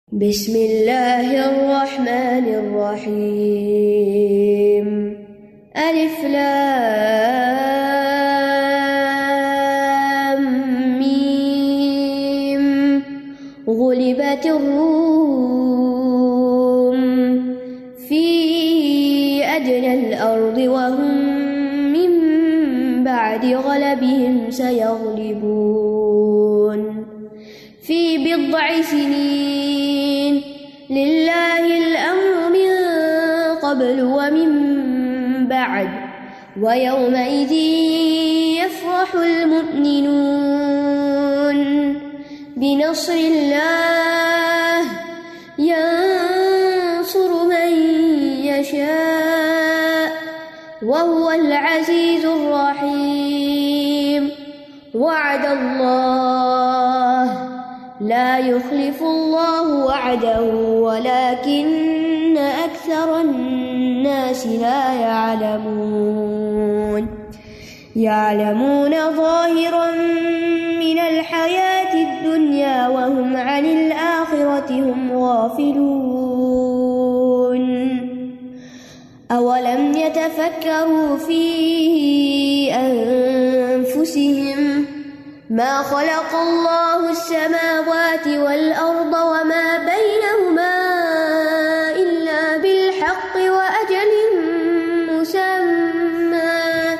بسم الله الرحمن الرحيم. ألف لام ميم. غلبت الروم في أدنى الأرض وهم من بعد غلبهم سيغلبون في بضع سنين. لله الأمر من قبل ومن بعد ويومئذ يفرح المؤمنون بنصر الله ينصر من يشاء وهو العزيز الرحيم. وعد الله لا يخلف الله وعده ولكن أكثر الناس لا يعلمون ظاهرا من الحياة الدنيا وهم عن الآخرة هم غافلون. أولم يتفكروا في أنفسهم ما خلق الله السماوات والأرض وما بينهما إلا بالحق وأجل مسمى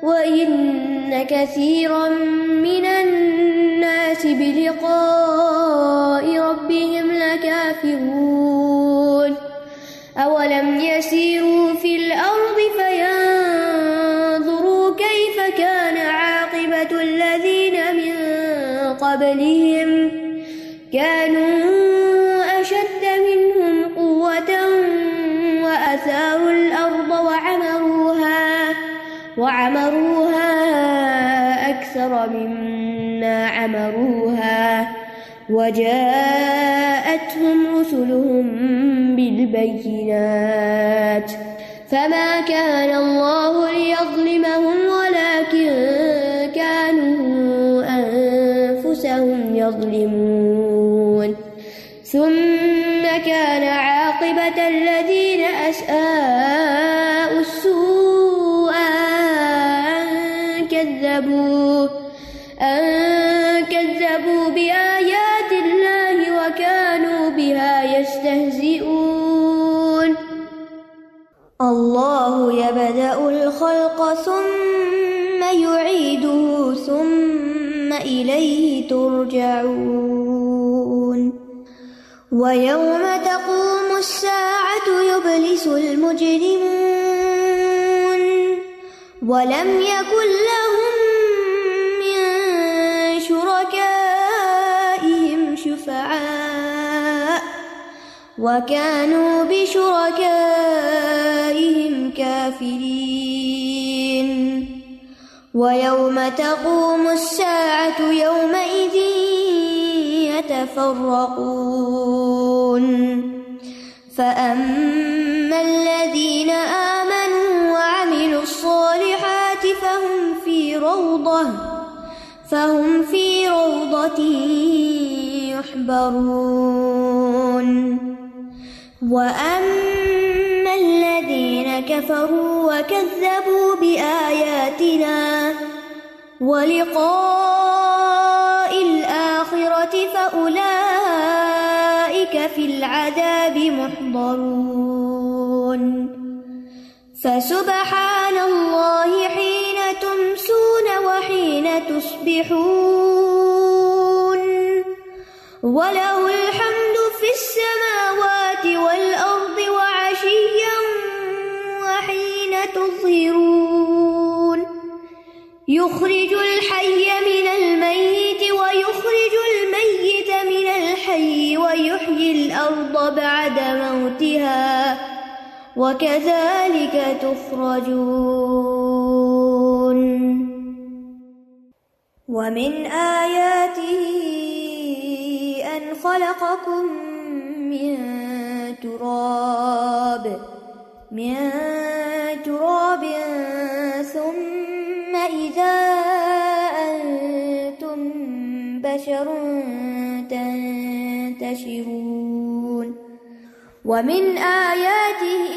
وإن كثيرا من الناس بلقاء ربهم لكافرون. أولم يسيروا في الأرض فينظروا كيف كان عاقبة الذين من قبلهم كانوا أشد منهم قوة وأثاروا الأرض وعمروها أكثر مما عمروها وجاءتهم رسلهم بالبينات فما كان الله ليظلمهم ولكن كانوا أنفسهم يظلمون. ثم كان عاقبة الذين أساءوا السوء أن كذبوا بآيات الله وكانوا بها يستهزئون. الله يبدأ الخلق ثم يعيده ثم إليه ترجعون. ويوم تقوم الساعة يبلس المجرمون ولم يكن لهم من شركائهم شفعاء وكانوا بشركائهم كافرين. ويوم تقوم الساعة يومئذ يتفرقون فأما الذين آمنوا وعملوا الصالحات فهم في روضة يحبرون. وأما الذين كفروا وكذبوا بآياتنا ولقاء الآخرة فأولئك في العذاب محضرون. فسبحان الله حين تمسون وحين تصبحون وله الحمد في السماوات والأرض وعشيا وحين تظهرون. يخرج الحي من الميت ويخرج الميت من الحي ويحيي الأرض بعد موتها وكذلك تخرجون. ومن آياته أن خلقكم من تراب ثم إذا أنتم بشر ينتشرون ومن آياته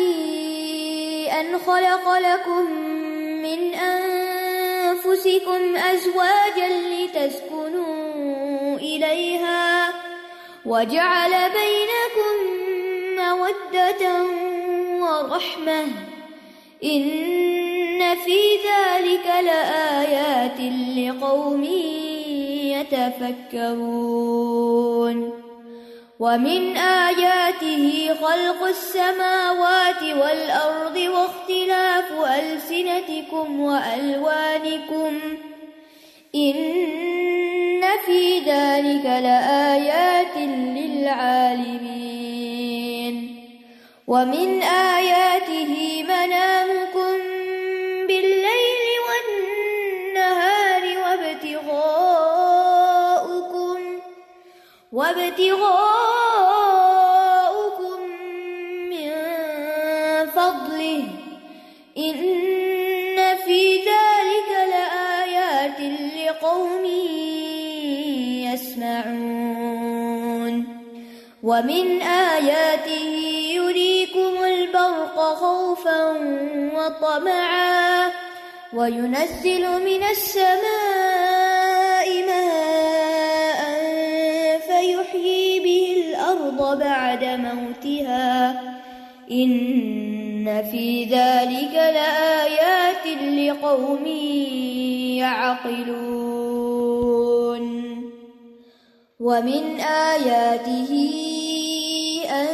أن خلق لكم من أنفسكم أزواجا لتسكنوا إليها وجعل بينكم مودة ورحمة إن في ذلك لآيات لقوم يتفكرون ومن آياته خلق السماوات والأرض واختلاف ألسنتكم وألوانكم إن في ذلك لآيات للعالمين ومن آياته منامكم بالليل والنهار وابتغاؤكم من فضله إن في ذلك لآيات لقوم يسمعون ومن آياته يريكم البرق خوفا وطمعا وينزل من السماء ماء فيحيي به الأرض بعد موتها إن في ذلك لآيات لقوم يعقلون ومن آياته أن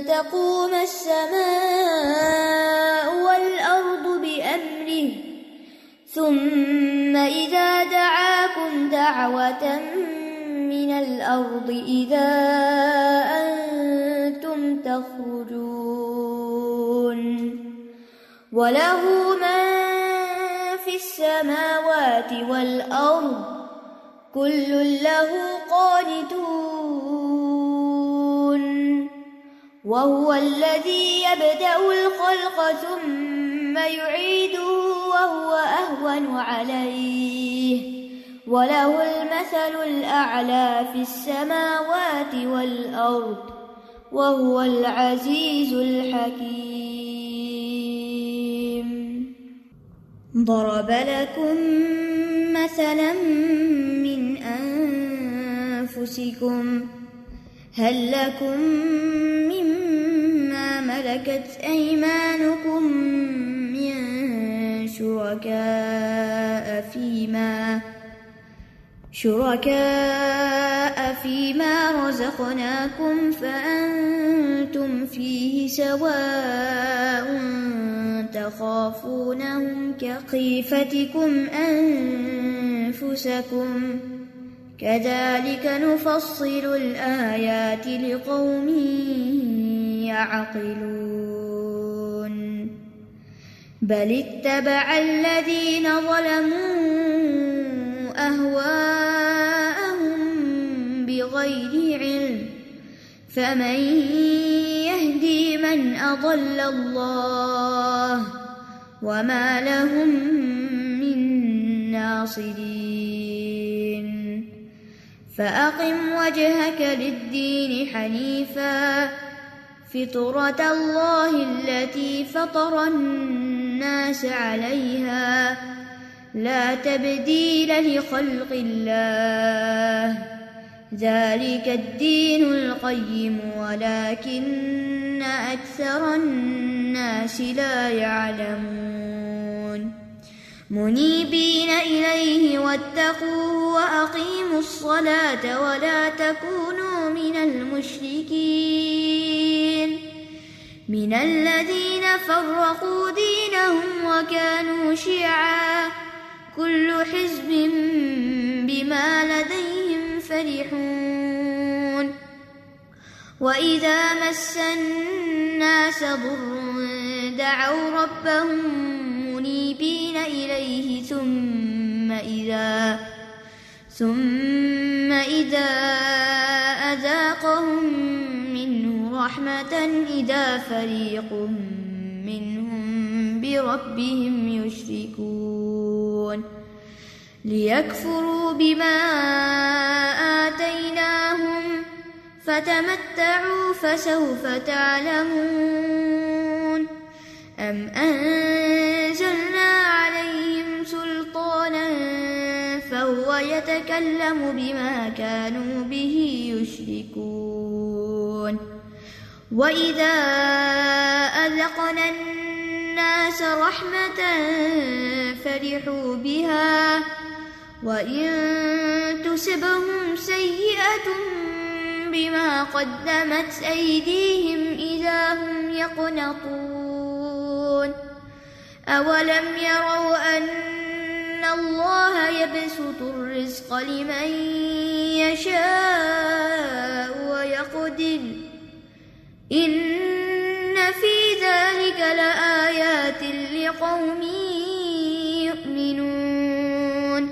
تقوم السماء والأرض بأمره ثم إذا دعاكم دعوة من الأرض إذا أنتم تخرجون وله من في السماوات والأرض كل له قانتون وهو الذي يبدأ الخلق ثم يعيده وهو أهون عليه وله المثل الأعلى في السماوات والأرض وهو العزيز الحكيم ضرب لكم مثلا من أنفسكم هل لكم مما ملكت أيمانكم من شركاء فيما رزقناكم فأنتم فيه سواء تخافونهم كخيفتكم أنفسكم كذلك نفصل الآيات لقوم يعقلون بل اتبع الذين ظلموا أهواءهم بغير علم فمن يهدي من أضل الله وما لهم من ناصرين فأقم وجهك للدين حنيفا فطرة الله التي فطر الناس عليها لا تبديل لخلق الله ذلك الدين القيم ولكن أكثر الناس لا يعلمون منيبين إليه واتقوه وأقيموا الصلاة ولا تكونوا من المشركين من الذين فرقوا دينهم وكانوا شيعا كل حزب بما لديهم فرحون وإذا مس الناس ضر دعوا ربهم منيبين إليه ثم إذا أذاقهم منه رحمة إذا فريق منهم بربهم يشركون ليكفروا بما آتيناهم فتمتعوا فسوف تعلمون أم أنزلنا عليهم سلطانا فهو يتكلم بما كانوا به يشركون وإذا أذقنا الناس رحمة فرحوا بها وإن تصبهم سيئة بما قدمت أيديهم إذا هم يقنطون أولم يروا أن الله يبسط الرزق لمن يشاء ويقدر إن في ذلك لآيات لقوم يؤمنون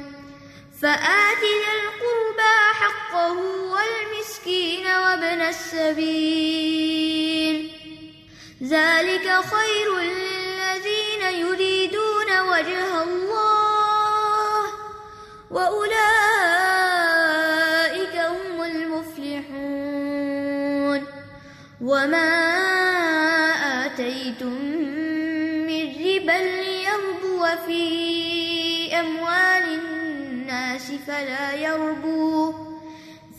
فآت ذا القربى حقه والمسكين وابن السبيل ذلك خير للذين يريدون وجه الله وأولئك هم المفلحون وما آتيتم من ربا ليربو في أموال الناس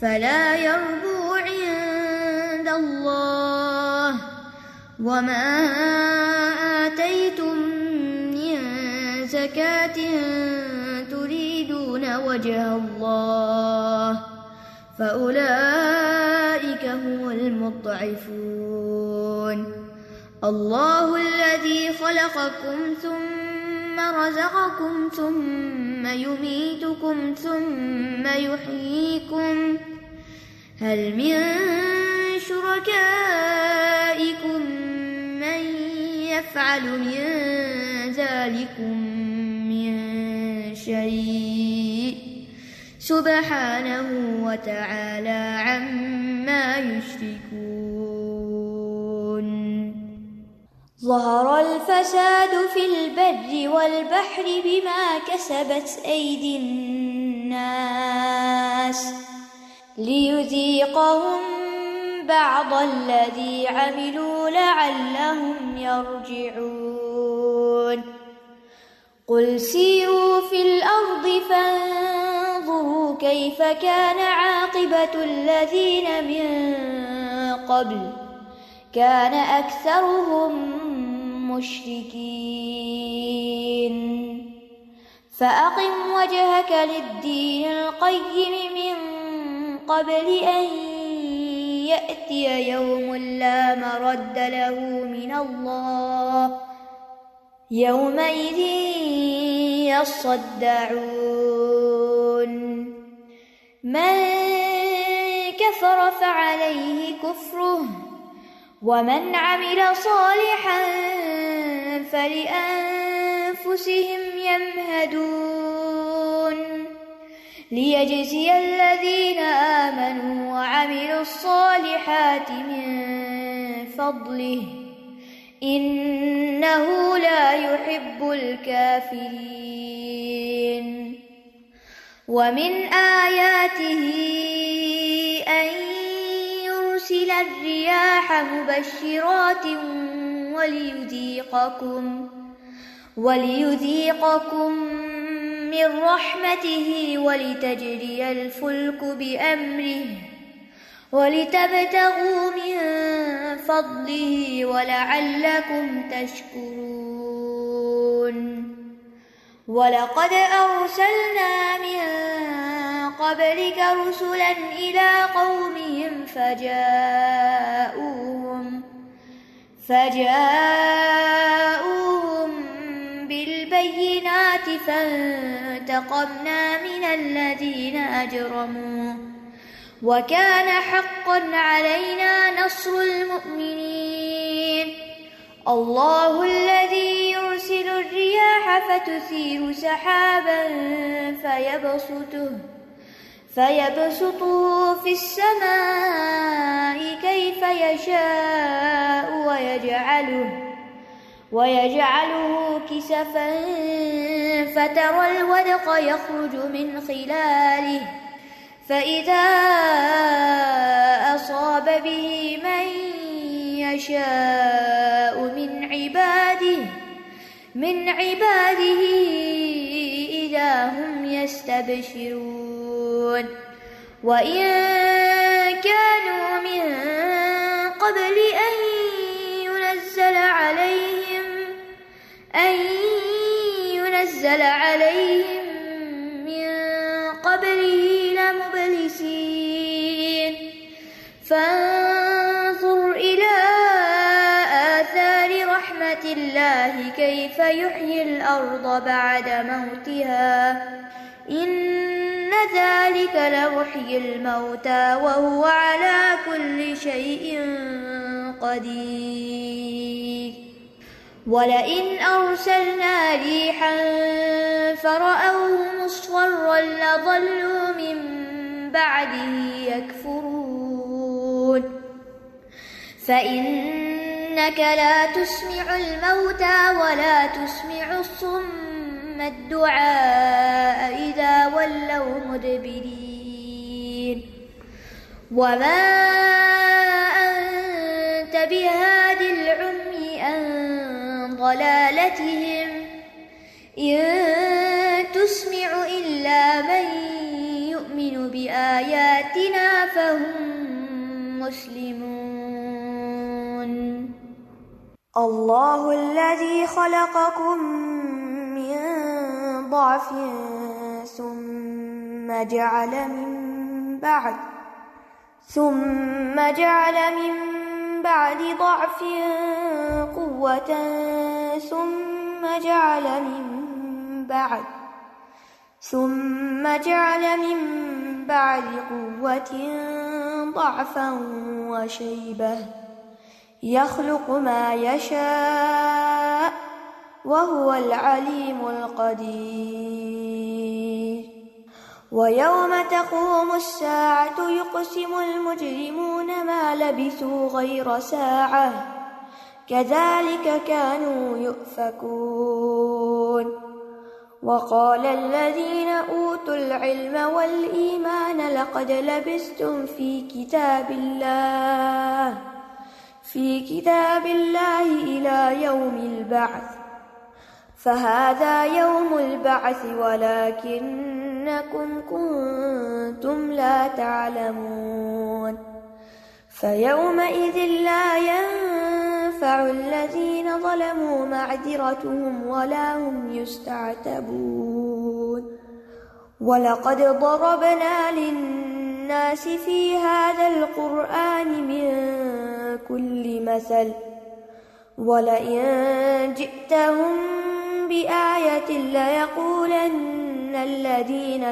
فلا يربو عند الله وما آتيتم من زكاة تريدون وجه الله فأولئك هم المضعفون الله الذي خلقكم ثم رزقكم ثم يميتكم ثم يحييكم هل من شركائكم من يفعل من ذلكم من شيء سبحانه وتعالى عما يشركون ظهر الفساد في البر والبحر بما كسبت أيدي الناس ليذيقهم بعض الذي عملوا لعلهم يرجعون قل سيروا في الأرض فانظروا كيف كان عاقبة الذين من قبل كان أكثرهم مشركين فأقم وجهك للدين القيم من قبل أن يأتي يوم لا مرد له من الله يومئذ يصدعون من كفر فعليه كفره ومن عمل صالحا فلأنفسهم يمهدون ليجزي الذين آمنوا وعملوا الصالحات من فضله إنه لا يحب الكافرين ومن آياته أن يرسل الرياح مبشرات وليذيقكم من رحمته ولتجري الفلك بأمره ولتبتغوا من فضله ولعلكم تشكرون ولقد أرسلنا من قبلك رسلا إلى قومهم فجاءوهم بالبينات فانتقمنا من الذين أجرموا وكان حقا علينا نصر المؤمنين الله الذي يرسل الرياح فتثير سحابا فيبسطه في السماء كيف يشاء ويجعله كسفا فترى الودق يخرج من خلاله فإذا أصاب به من يشاء من عباده إذا هم يستبشرون وإن كانوا من قبل أن ينزل عليهم من قبله لمبلسين فانظر إلى آثار رحمة الله كيف يحيي الأرض بعد موتها إن ذلك لمحيي الموتى وهو على كل شيء قدير ولئن أرسلنا ريحا فرأوه مصفرا لظلوا من بعده يكفرون فإنك لا تسمع الموتى ولا تسمع الصم الدعاء إذا ولوا مدبرين وما أنت بهاد العمي عن ضلالتهم إن تسمع إلا من يؤمن بآياتنا فهم مسلمون الله الذي خلقكم من ضعف ثم جعل من بعد ضعف قوة ثم جعل من بعد قوة ضعفا وشيبة يخلق ما يشاء وهو العليم القدير ويوم تقوم الساعة يقسم المجرمون ما لبثوا غير ساعة كذلك كانوا يؤفكون وقال الذين أوتوا العلم والإيمان لقد لبثتم في كتاب الله إلى يوم البعث فهذا يوم البعث ولكنكم كنتم لا تعلمون فيومئذ لا ينفع الذين ظلموا معذرتهم ولا هم يستعتبون ولقد ضربنا للناس في هذا القرآن من كل مثل ولئن جئتهم بآية ليقولن الذين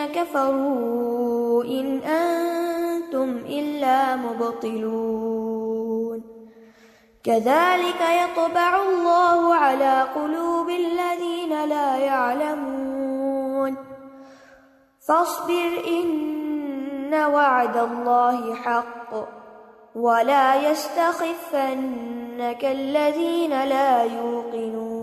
كفروا إن أنتم إلا مبطلون كذلك يطبع الله على قلوب الذين لا يعلمون فاصبر إن وعد الله حق ولا يستخفنك الذين لا يوقنون